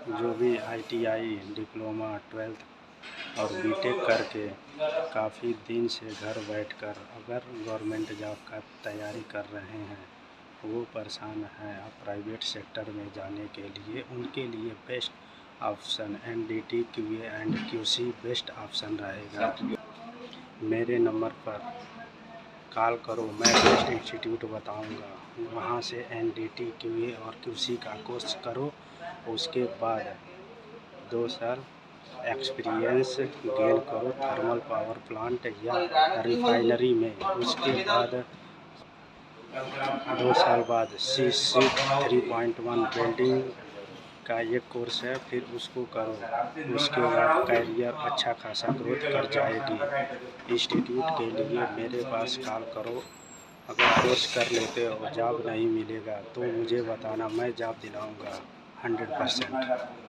जो भी ITI, diploma, 12th और बीटेक करके काफ़ी दिन से घर बैठकर अगर गवर्नमेंट जॉब का तैयारी कर रहे हैं, वो परेशान हैं अब प्राइवेट सेक्टर में जाने के लिए, उनके लिए best option NDT QA and QC best option रहेगा। मेरे नंबर पर कॉल करो, मैं बेस्ट इंस्टीट्यूट बताऊंगा, वहाँ से एनडीटी क्यूए और क्यूसी का कोर्स करो। उसके बाद 2 साल एक्सपीरियंस गेन करो थर्मल पावर प्लांट या रिफाइनरी में। उसके बाद 2 साल बाद CC 3.1 वेल्डिंग का ये कोर्स है, फिर उसको करो। उसके बाद कैरियर अच्छा खासा ग्रोथ कर जाएगी। इंस्टीट्यूट के लिए मेरे पास कॉल करो। अगर कोर्स कर लेते हो जॉब नहीं मिलेगा तो मुझे बताना, मैं जॉब दिलाऊंगा 100%।